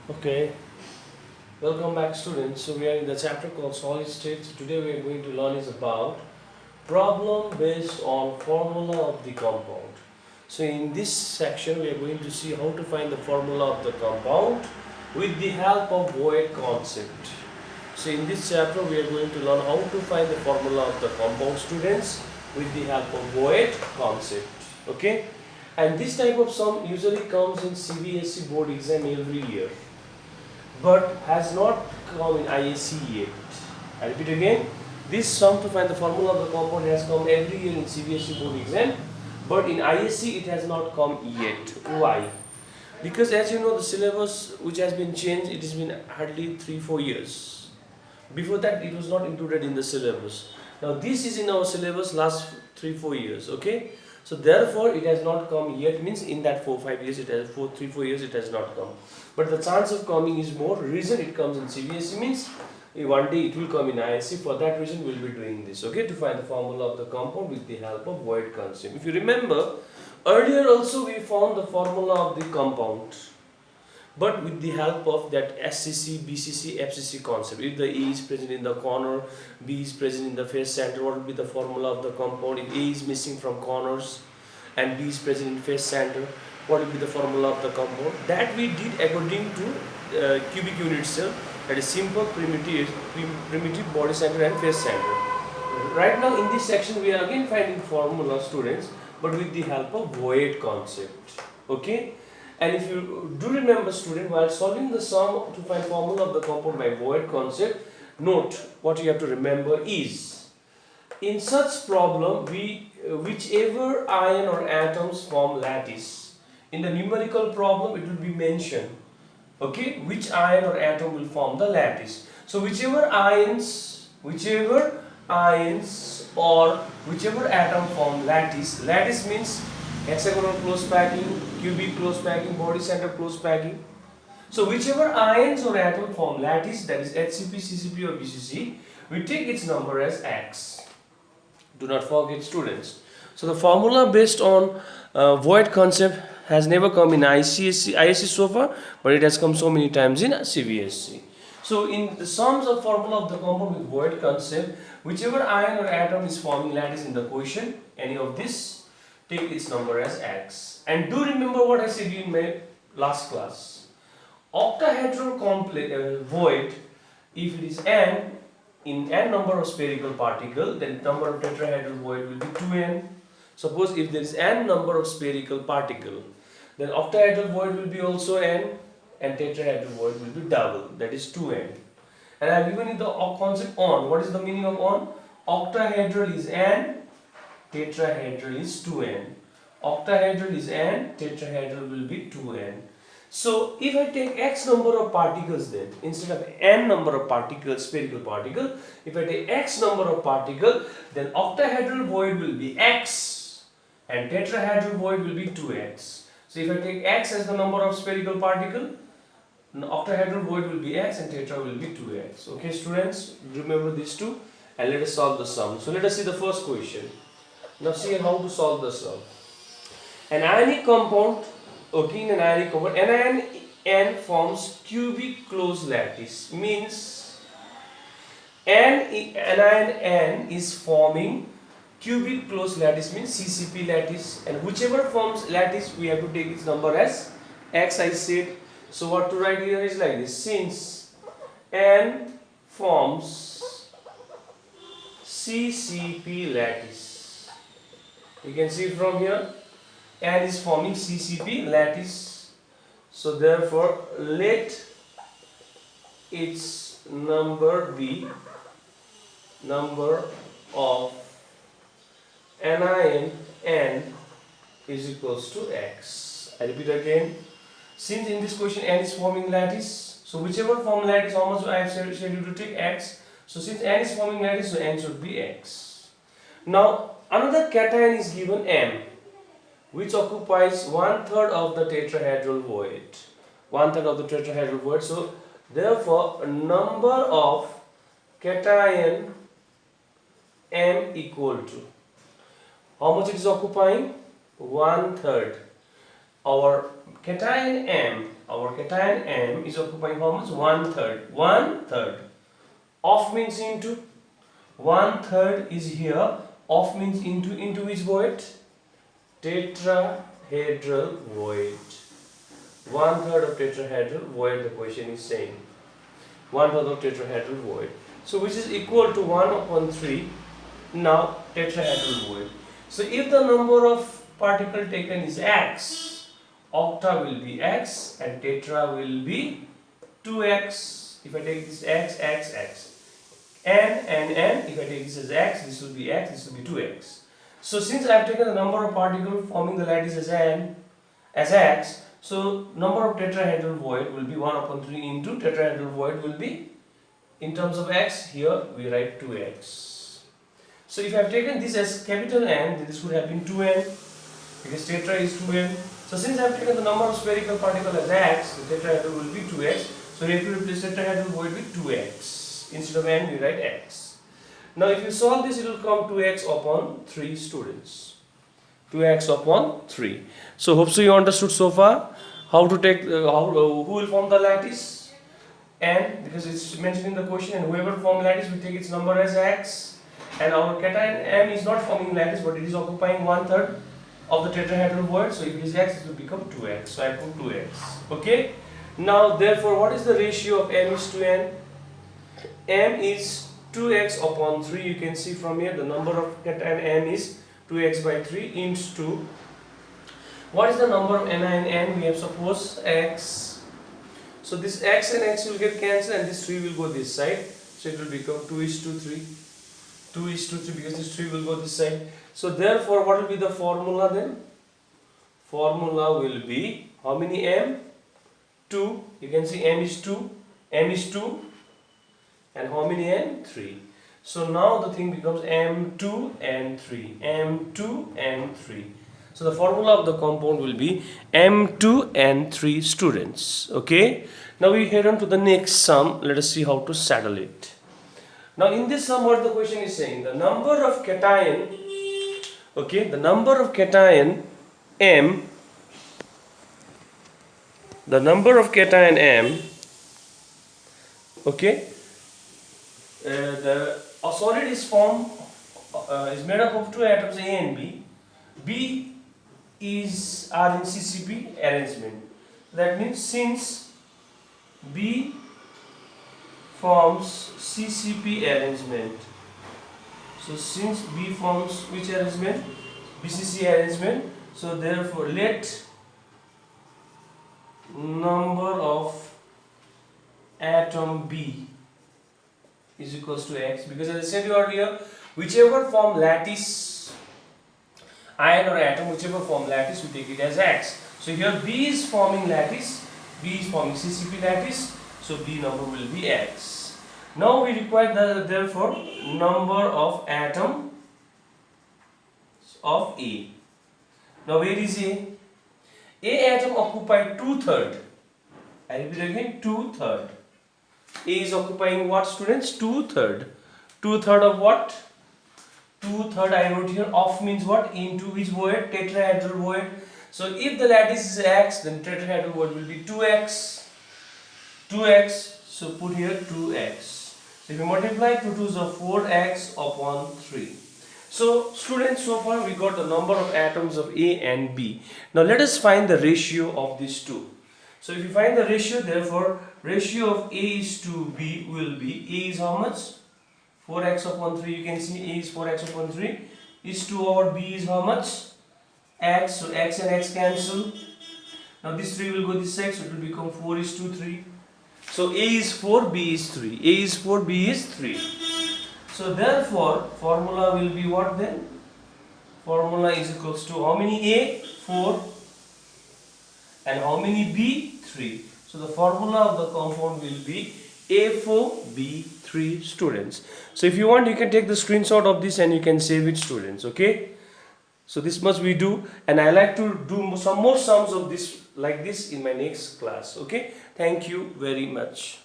Okay, welcome back students. So we are in the chapter called solid states. Today we are going to learn is about problem based on formula of the compound. So in this section we are going to see how to find the formula of the compound with the help of void concept. So in this chapter we are going to learn how to find the formula of the compound students with the help of void concept. Okay, and this type of sum usually comes in CBSE board exam every year, but has not come in ISC yet. I repeat again, this sum to find the formula of the compound has come every year in CBSE board exam, but in ISC it has not come yet. Why? Because as you know, the syllabus which has been changed, it has been hardly 3-4 years. Before that it was not included in the syllabus. Now this is in our syllabus last 3-4 years, okay? So therefore it has not come yet, means in that 4-5 years it has 3-4 years it has not come. But the chance of coming is more. Reason it comes in CBSE means one day it will come in ISC. For that reason we will be doing this, okay, to find the formula of the compound with the help of void concept. If you remember, earlier also we found the formula of the compound, but with the help of that SCC, BCC, FCC concept. If the A is present in the corner, B is present in the face center, what will be the formula of the compound? If A is missing from corners and B is present in face center, what will be the formula of the compound? That we did according to cubic unit cell, that is simple, primitive body center and face center. Right now in this section we are again finding formula, students, but with the help of void concept, okay? And if you do remember, student, while solving the sum to find formula of the compound by void concept, note what you have to remember is, in such problem, whichever ion or atoms form lattice. In the numerical problem, it will be mentioned, okay, which ion or atom will form the lattice. So whichever ions or whichever atom form lattice. Lattice means hexagonal close packing, cubic close packing, body center close packing. So whichever ions or atom form lattice, that is HCP, CCP or BCC, we take its number as X. Do not forget, students. So the formula based on void concept has never come in ISC so far, but it has come so many times in CBSE. So in the sums of formula of the compound with void concept, whichever ion or atom is forming lattice in the question, any of this, take its number as X. And do remember what I said in my last class. Octahedral void, if it is n, in n number of spherical particles, then number of tetrahedral void will be 2n. Suppose if there is n number of spherical particles, then octahedral void will be also n, and tetrahedral void will be double, that is 2n. And I have given you the concept on. What is the meaning of on? Octahedral is n, tetrahedral is 2n. Octahedral is n, tetrahedral will be 2n. So if I take x number of particles, then instead of n number of particles, spherical particle, if I take x number of particles, then octahedral void will be x and tetrahedral void will be 2x. So if I take x as the number of spherical particle, octahedral void will be x and tetra will be 2x. Okay, students, remember these two, and let us solve the sum. So let us see the first question. Now see how to solve the sum. An ionic compound, okay, in an ionic compound, anion N forms cubic closed lattice. Means anion N is forming cubic closed lattice, means CCP lattice, and whichever forms lattice, we have to take its number as X, I said. So what to write here is like this: since N forms CCP lattice, you can see from here, N is forming CCP lattice. So therefore, let its number be number of anion N is equals to X. I repeat again. Since in this question N is forming lattice, so whichever form lattice, how much I have said you to take X. So since N is forming lattice, so N should be X. Now another cation is given M, which occupies 1/3 of the tetrahedral void. 1/3 of the tetrahedral void. So therefore, number of cation M equal to, how much it is occupying? 1/3. Our cation M our cation M is occupying how much? 1/3. 1/3. Of means into. 1/3 is here. Of means into which void? Tetrahedral void. 1/3 of tetrahedral void, the question is saying. 1/3 of tetrahedral void. So which is equal to 1/3. Now tetrahedral void. So if the number of particle taken is x, octa will be x and tetra will be 2x. If I take this x, n, if I take this as x, this will be x, this will be 2x. So since I have taken the number of particles forming the lattice as n, as x, so number of tetrahedral void will be 1/3 into tetrahedral void will be, in terms of x, here we write 2x. So if I have taken this as capital N, then this would have been 2n, because tetra is 2n. So since I have taken the number of spherical particles as x, the tetrahedral will be 2x. So if you replace tetrahedral void with 2x. Instead of n, we write x. Now if you solve this, it will come 2x upon 3 students. 2x upon 3. So hope so you understood so far how to take, who will form the lattice? N, because it's mentioned in the question, and whoever form lattice, we take its number as x. And our cation M is not forming lattice, but it is occupying 1/3 of the tetrahedral void. So if it is x, it will become 2x. So I put 2x. Okay. Now therefore, what is the ratio of M is to N? M is 2x upon 3. You can see from here the number of cation M is 2x by 3 into. What is the number of N and N? We have supposed x. So this x and x will get cancelled, and this 3 will go this side. So it will become 2:3. 2:3, because this 3 will go this side. So therefore, what will be the formula then? Formula will be how many M? 2. You can see M is 2. M is 2. And how many N? 3. So now the thing becomes M2 and 3. M2 and 3. So the formula of the compound will be M2 and 3 students. Okay. Now we head on to the next sum. Let us see how to settle it. Now in this sum, what the question is saying, the number of cation, okay, the number of cation M, the number of cation M, okay, a solid is formed, is made up of 2 atoms A and B. B are in CCP arrangement. That means since B forms CCP arrangement. So since B forms which arrangement? BCC arrangement. So therefore let number of atom B is equals to x, because as I said earlier, whichever form lattice, ion or atom, whichever form lattice, we take it as x. So here B is forming lattice, B is forming CCP lattice, so B number will be x. Now we require therefore number of atom of A. Now where is A? A atom occupied 2/3. I repeat again, 2/3. A is occupying what, students? 2/3. 2/3 of what? 2/3 I wrote here. Of means what? Into which void? Tetrahedral void. So if the lattice is x, then tetrahedral void will be 2x. 2x. So put here 2x. So if you multiply 2 2s are 4x upon 3. So students, so far we got the number of atoms of A and B. Now let us find the ratio of these two. So if you find the ratio, therefore ratio of A is to B will be, A is how much? 4x upon 3. You can see A is 4x upon 3 is 2 over B is how much? X. So x and x cancel. Now this 3 will go this side, so it will become 4:3. So A is 4, B is 3. A is 4, B is 3. So therefore, formula will be what then? Formula is equals to how many A? 4. And how many B? 3. So the formula of the compound will be A4B3 students. So if you want, you can take the screenshot of this and you can save it, students. Okay. So this much we do, and I like to do some more sums of this like this in my next class. Okay. Thank you very much.